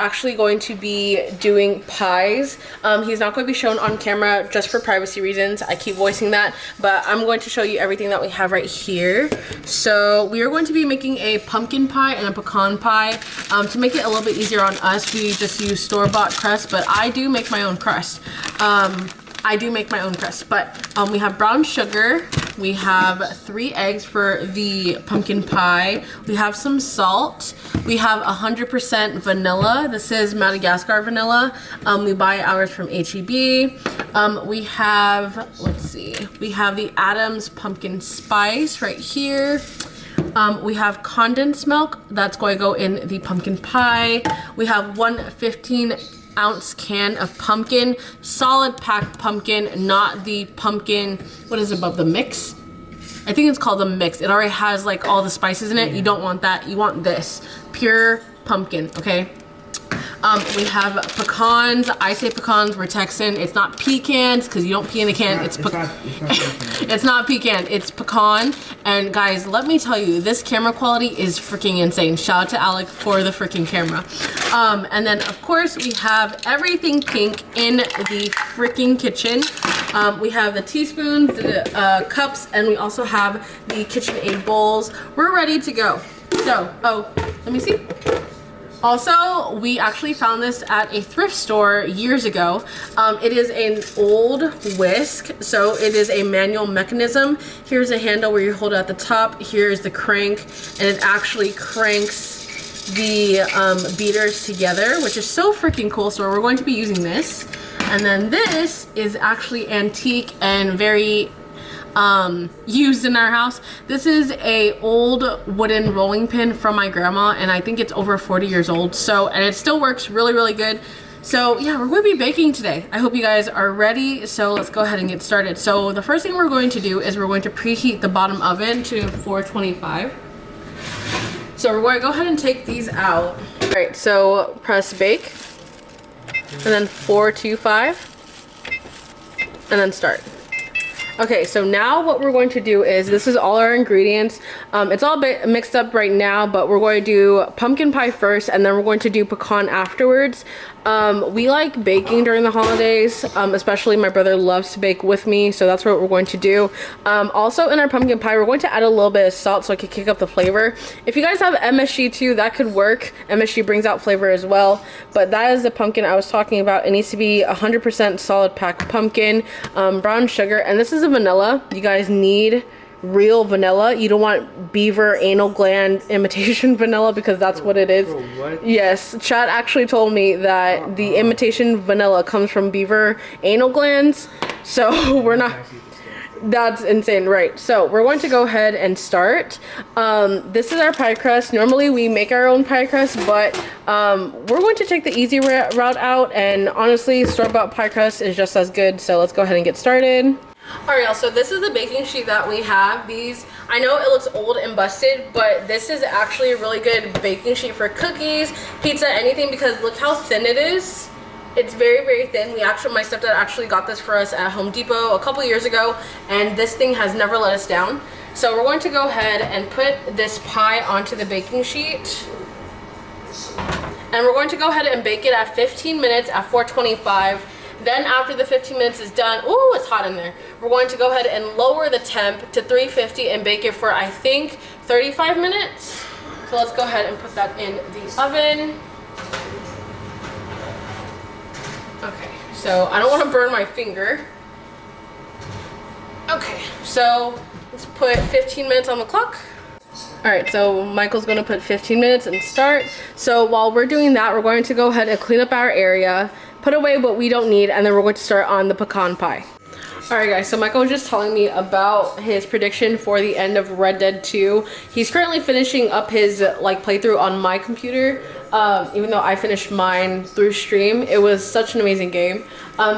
actually going to be doing pies. He's not going to be shown on camera just for privacy reasons. I keep voicing that, but I'm going to show you everything that we have right here. So we are going to be making a pumpkin pie and a pecan pie. To make it a little bit easier on us, we just use store-bought crust, but I do make my own crust. But we have brown sugar, we have 3 eggs for the pumpkin pie, we have some salt, we have 100% vanilla. This is Madagascar vanilla. We buy ours from HEB. We have, let's see, we have the Adams pumpkin spice right here. We have condensed milk that's going to go in the pumpkin pie. We have 1 15-ounce can of pumpkin, solid packed pumpkin, not the pumpkin, what is it above, the mix? I think it's called the mix. It already has like all the spices in it. You don't want that. You want this pure pumpkin, okay? We have pecans. I say pecans, we're Texan. It's not pecans because you don't pee in a can. It's not pecan, it's pecan. And guys, let me tell you, this camera quality is freaking insane. Shout out to Alec for the freaking camera. And then of course we have everything pink in the freaking kitchen. We have the teaspoons, the cups, and we also have the KitchenAid bowls. We're ready to go. So, oh, let me see. Also, we actually found this at a thrift store years ago. It is an old whisk, so it is a manual mechanism. Here's a handle where you hold it at the top. Here's the crank, and it actually cranks the beaters together, which is so freaking cool. So we're going to be using this. And then this is actually antique and very used in our house. This is a old wooden rolling pin from my grandma, and I think it's over 40 years old. So, and it still works really, really good. So yeah, we're going to be baking today. I hope you guys are ready. So let's go ahead and get started. So the first thing we're going to do is we're going to preheat the bottom oven to 425. So we're going to go ahead and take these out. All right, so press bake, and then 425, and then start. Okay, so now what we're going to do is, this is all our ingredients. It's all mixed up right now, but we're going to do pumpkin pie first, and then we're going to do pecan afterwards. We like baking during the holidays, especially my brother loves to bake with me, so that's what we're going to do. Also in our pumpkin pie, we're going to add a little bit of salt so it can kick up the flavor. If you guys have MSG too, that could work. MSG brings out flavor as well, but that is the pumpkin I was talking about. It needs to be 100% solid packed pumpkin, brown sugar, and this is a vanilla. You guys need real vanilla. You don't want beaver anal gland imitation vanilla, because that's what it is. What? Yes, Chad actually told me that the imitation vanilla comes from beaver anal glands, so we're not, that's insane, right? So we're going to go ahead and start. This is our pie crust. Normally we make our own pie crust, but we're going to take the easy route out, and honestly store-bought pie crust is just as good. So let's go ahead and get started. Alright y'all, so this is the baking sheet that we have. These, I know it looks old and busted, but this is actually a really good baking sheet for cookies, pizza, anything, because look how thin it is. It's very, very thin. My stepdad actually got this for us at Home Depot a couple years ago, and this thing has never let us down. So we're going to go ahead and put this pie onto the baking sheet. And we're going to go ahead and bake it at 15 minutes at 425. Then after the 15 minutes is done, ooh, it's hot in there. We're going to go ahead and lower the temp to 350 and bake it for, I think, 35 minutes. So let's go ahead and put that in the oven. Okay, so I don't want to burn my finger. Okay, so let's put 15 minutes on the clock. All right, so Michael's gonna put 15 minutes and start. So while we're doing that, we're going to go ahead and clean up our area, put away what we don't need, and then we're going to start on the pecan pie. All right guys, so Michael was just telling me about his prediction for the end of Red Dead 2. He's currently finishing up his playthrough on my computer. Even though I finished mine through stream, it was such an amazing game.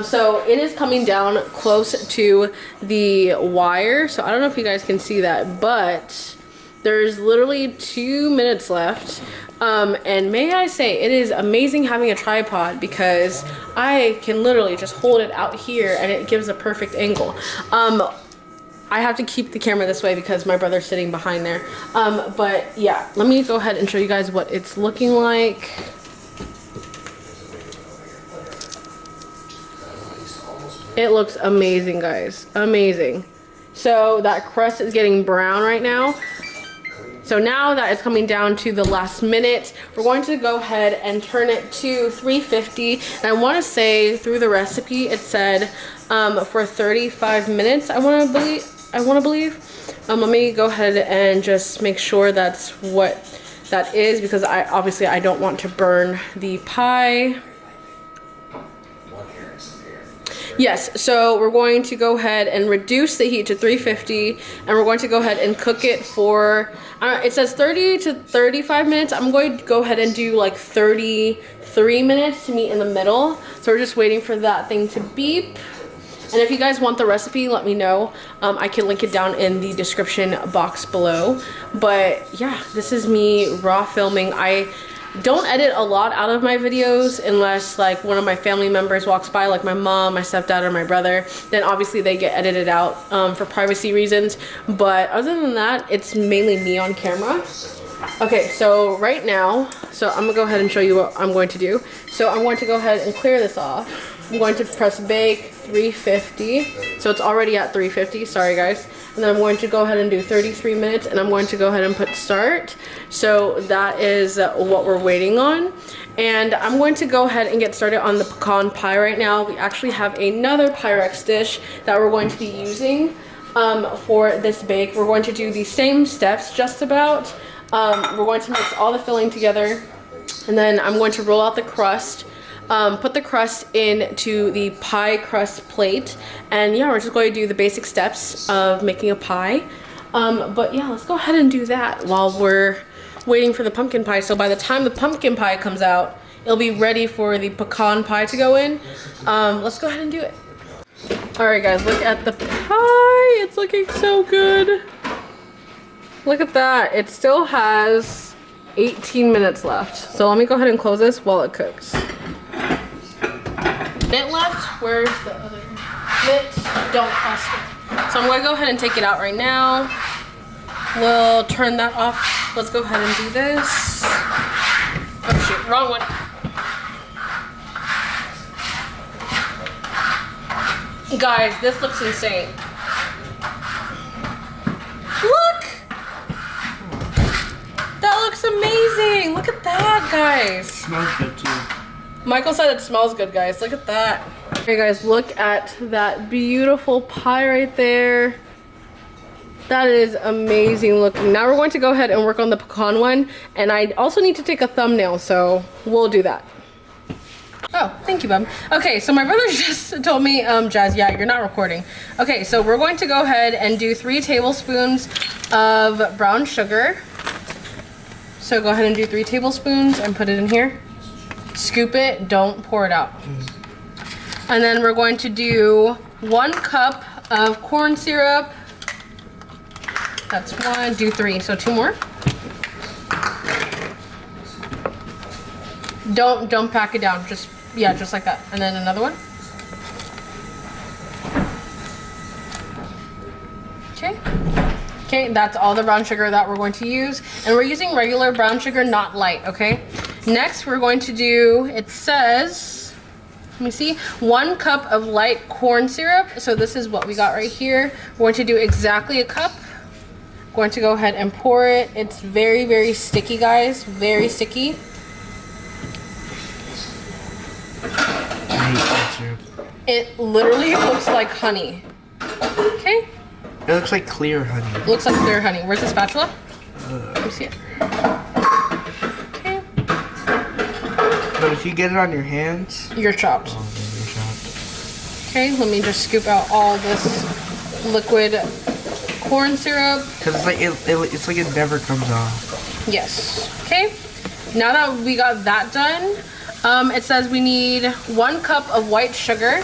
So it is coming down close to the wire. So I don't know if you guys can see that, but there's literally 2 minutes left. And may I say, it is amazing having a tripod, because I can literally just hold it out here and it gives a perfect angle. I have to keep the camera this way because my brother's sitting behind there. But yeah, let me go ahead and show you guys what it's looking like. It looks amazing, guys. Amazing. So that crust is getting brown right now. So now that it's coming down to the last minute, we're going to go ahead and turn it to 350. And I want to say through the recipe, it said for 35 minutes, I want to believe. Let me go ahead and just make sure that's what that is, because obviously I don't want to burn the pie. Yes, so we're going to go ahead and reduce the heat to 350, and we're going to go ahead and cook it for, it says 30 to 35 minutes. I'm going to go ahead and do like 33 minutes to meet in the middle. So we're just waiting for that thing to beep. And if you guys want the recipe, let me know. I can link it down in the description box below. But yeah, this is me raw filming. I don't edit a lot out of my videos unless like one of my family members walks by, like my mom, my stepdad, or my brother. Then obviously they get edited out for privacy reasons. But other than that, it's mainly me on camera. Okay, so right now, so I'm gonna go ahead and show you what I'm going to do. So I'm going to go ahead and clear this off. I'm going to press bake 350. So it's already at 350, sorry guys. And then I'm going to go ahead and do 33 minutes, and I'm going to go ahead and put start. So that is what we're waiting on. And I'm going to go ahead and get started on the pecan pie right now. We actually have another Pyrex dish that we're going to be using for this bake. We're going to do the same steps just about. We're going to mix all the filling together, and then I'm going to roll out the crust. Put the crust into the pie crust plate, and yeah, we're just going to do the basic steps of making a pie. But yeah, let's go ahead and do that while we're waiting for the pumpkin pie. So by the time the pumpkin pie comes out, it'll be ready for the pecan pie to go in. Let's go ahead and do it. All right guys, look at the pie. It's looking so good. Look at that. It still has 18 minutes left. So let me go ahead and close this while it cooks. Bit left. Where's the other bit? Don't press it. So I'm going to go ahead and take it out right now. We'll turn that off. Let's go ahead and do this. Oh shoot, wrong one. Guys, this looks insane. Look! That looks amazing. Look at that, guys. It smells good too. Michael said it smells good, guys. Look at that. Okay, guys, look at that beautiful pie right there. That is amazing looking. Now we're going to go ahead and work on the pecan one. And I also need to take a thumbnail, so we'll do that. Oh, thank you, Bub. Okay, so my brother just told me, Jazz, yeah, you're not recording. Okay, so we're going to go ahead and do 3 tablespoons of brown sugar. So go ahead and do 3 tablespoons and put it in here. Scoop it, don't pour it out. And then we're going to do 1 cup of corn syrup. That's 1, do 3, so 2 more. Don't pack it down, just like that. And then another one. Okay, that's all the brown sugar that we're going to use. And we're using regular brown sugar, not light, okay? Next, we're going to do, it says, let me see, 1 cup of light corn syrup. So this is what we got right here. We're going to do exactly a cup. Going to go ahead and pour it. It's very, very sticky, guys. Very sticky. I hate corn syrup. It literally looks like honey. Okay? It looks like clear honey. It looks like clear honey. Where's the spatula? Let me see it. Okay. But if you get it on your hands, you're chopped. Oh, then you're chopped. Okay, let me just scoop out all this liquid corn syrup. Because it's like it never comes off. Yes. Okay. Now that we got that done, it says we need 1 cup of white sugar.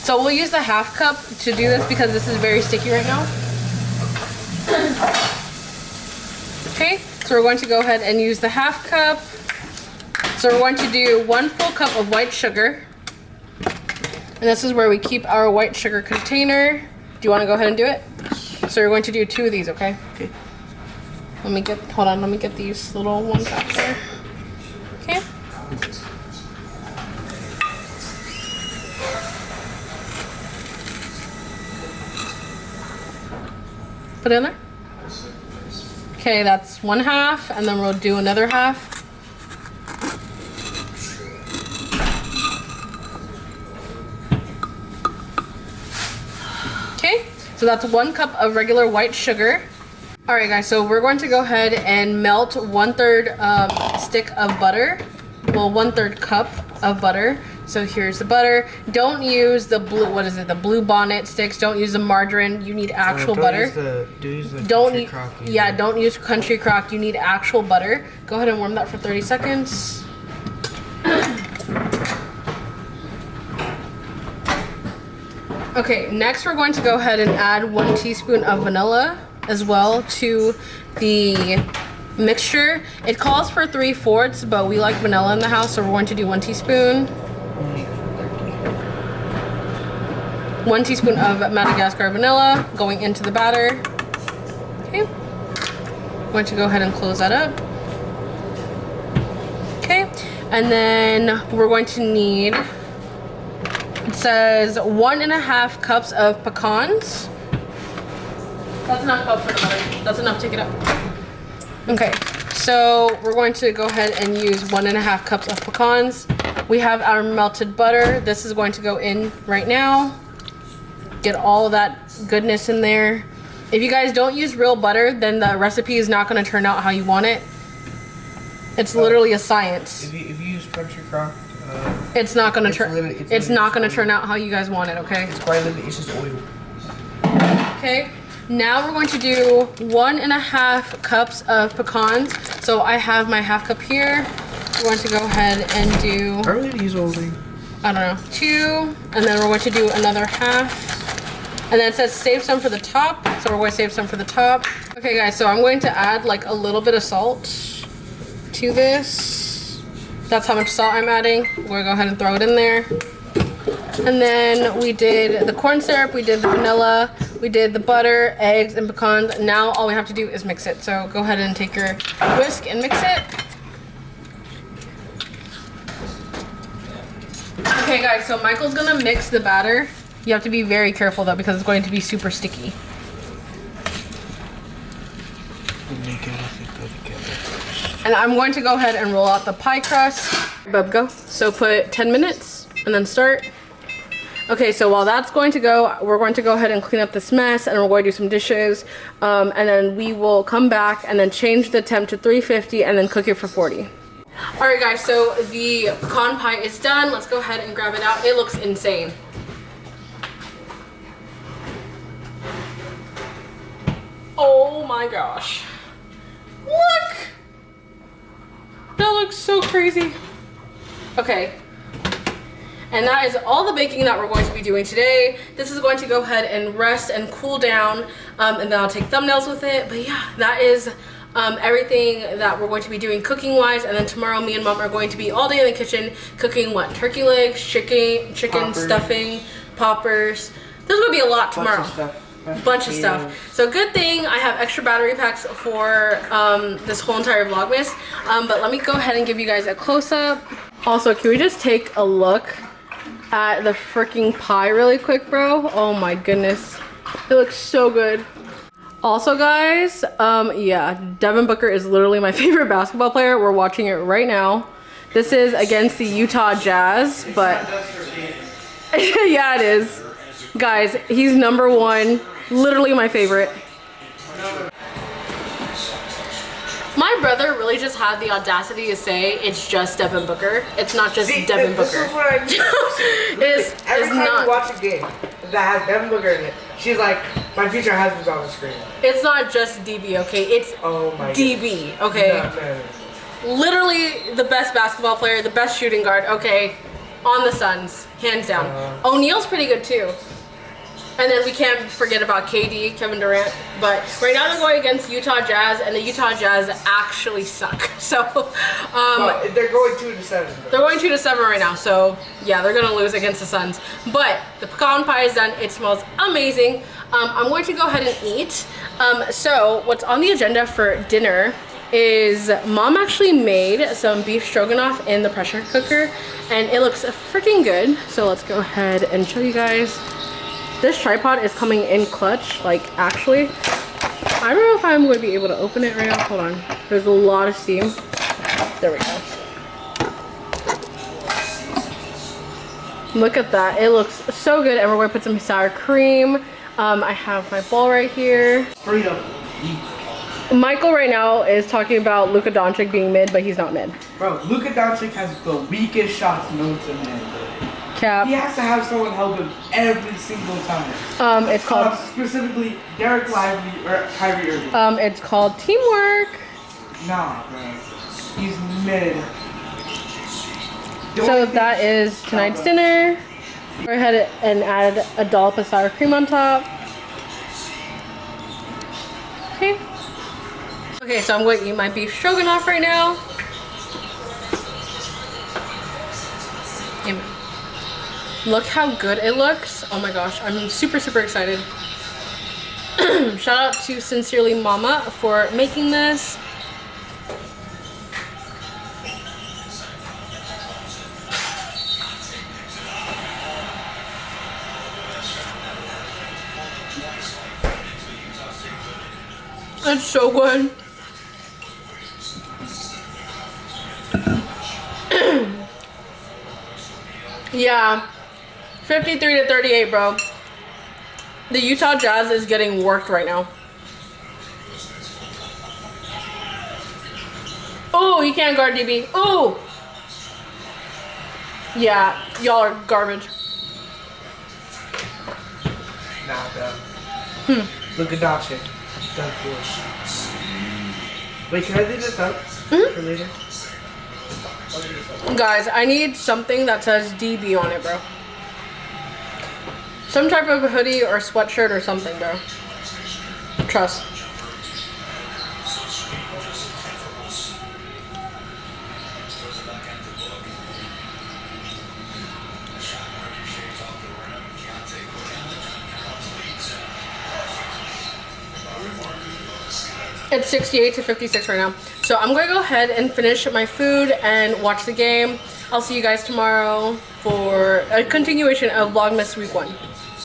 So we'll use the 1/2 cup to do this because this is very sticky right now. Okay, so we're going to go ahead and use the 1/2 cup. So we're going to do 1 full cup of white sugar. And this is where we keep our white sugar container. Do you want to go ahead and do it? So we're going to do 2 of these, okay? Okay. Hold on, let me get these little ones out there. Okay. Put it in there. Okay, that's 1/2, and then we'll do another half. Okay, so that's 1 cup of regular white sugar. All right, guys, so we're going to go ahead and melt 1/3 stick of butter. Well, 1/3 cup of butter. So here's the butter. Don't use the blue, what is it? The blue bonnet sticks. Don't use the margarine. You need actual butter. Don't use country crock. You need actual butter. Go ahead and warm that for 30 seconds. Okay, next we're going to go ahead and add 1 teaspoon of vanilla as well to the mixture. It calls for 3/4, but we like vanilla in the house, so we're going to do 1 teaspoon. 1 teaspoon of Madagascar vanilla going into the batter. Okay. I'm going to go ahead and close that up. Okay. And then we're going to need, it says 1.5 cups of pecans. That's enough up for the butter. That's enough, take it up. Okay, so we're going to go ahead and use 1.5 cups of pecans. We have our melted butter. This is going to go in right now. Get all that goodness in there. If you guys don't use real butter, then the recipe is not going to turn out how you want it. It's literally a science. If you use country crock, it's not going to turn. It's not going to turn out how you guys want it. Okay. It's quite limited. It's just oil. Okay. Now we're going to do 1.5 cups of pecans. So I have my 1/2 cup here. We're going to go ahead and do. Are we gonna use only? I don't know, 2, and then we're going to do another 1/2. And then it says save some for the top, so we're going to save some for the top. Okay guys, so I'm going to add like a little bit of salt to this. That's how much salt I'm adding. We're going to go ahead and throw it in there. And then we did the corn syrup, we did the vanilla, we did the butter, eggs, and pecans. Now all we have to do is mix it. So go ahead and take your whisk and mix it. Okay guys, so Michael's gonna mix the batter. You have to be very careful though because it's going to be super sticky. And I'm going to go ahead and roll out the pie crust. Bub, go. So put 10 minutes and then start. Okay, so while that's going to go, we're going to go ahead and clean up this mess and we're going to do some dishes. And then we will come back and then change the temp to 350 and then cook it for 40. All right guys, so the pecan pie is done. Let's go ahead and grab it out. It looks insane. Oh my gosh. Look! That looks so crazy. Okay. And that is all the baking that we're going to be doing today. This is going to go ahead and rest and cool down, and then I'll take thumbnails with it. But yeah, that is everything that we're going to be doing cooking wise. And then tomorrow me and Mom are going to be all day in the kitchen cooking what? Turkey legs, chicken poppers, stuffing, poppers. There's gonna be a lot tomorrow. Bunch of stuff. So good thing I have extra battery packs for this whole entire Vlogmas. But let me go ahead and give you guys a close-up. Also, can we just take a look at the freaking pie really quick, bro? Oh my goodness. It looks so good. Also guys, yeah, Devin Booker is literally my favorite basketball player. We're watching it right now. This is against the Utah Jazz, but yeah, it is. Guys, he's #1, literally my favorite. My brother really just had the audacity to say it's just Devin Booker. It's not just Devin Booker. This is what I every time you watch a game that has Devin Booker in it, she's like, my future husband's on the screen. It's not just DB, okay? It's DB, okay? Literally the best basketball player, the best shooting guard, okay? On the Suns, hands down. O'Neal's pretty good too. And then we can't forget about KD, Kevin Durant. But right now they're going against Utah Jazz, and the Utah Jazz actually suck. So, they're going 2-7. They're going 2-7 right now. So, yeah, they're gonna lose against the Suns. But the pecan pie is done. It smells amazing. I'm going to go ahead and eat. So, what's on the agenda for dinner is Mom actually made some beef stroganoff in the pressure cooker, and it looks freaking good. So let's go ahead and show you guys. This tripod is coming in clutch, like actually. I don't know if I'm going to be able to open it right now. Hold on. There's a lot of steam. There we go. Look at that. It looks so good. And we're going to put some sour cream. I have my bowl right here. Freedom. Michael right now is talking about Luka Doncic being mid, but he's not mid. Bro, Luka Doncic has the weakest shots known to man. Cap. He has to have someone help him every single time. It's called specifically Derek Lively or Kyrie Irving. It's called teamwork. Nah, bro. He's mid. So that is tonight's dinner. Go ahead and add a dollop of sour cream on top. Okay. Okay, so I'm going to eat my beef stroganoff right now. Amen. Look how good it looks. Oh my gosh, I'm super, super excited. Shout out to Sincerely Mama for making this. It's so good. Yeah, 53-38, bro. The Utah Jazz is getting worked right now. Oh, you can't guard DB. Oh. Yeah, y'all are garbage. Nah, bro. Look at Doncic. Done for. Wait, can I leave this up for later? Guys, I need something that says DB on it, bro. Some type of hoodie or sweatshirt or something, bro. Trust. It's 68-56 right now. So I'm going to go ahead and finish my food and watch the game. I'll see you guys tomorrow for a continuation of Vlogmas Week 1.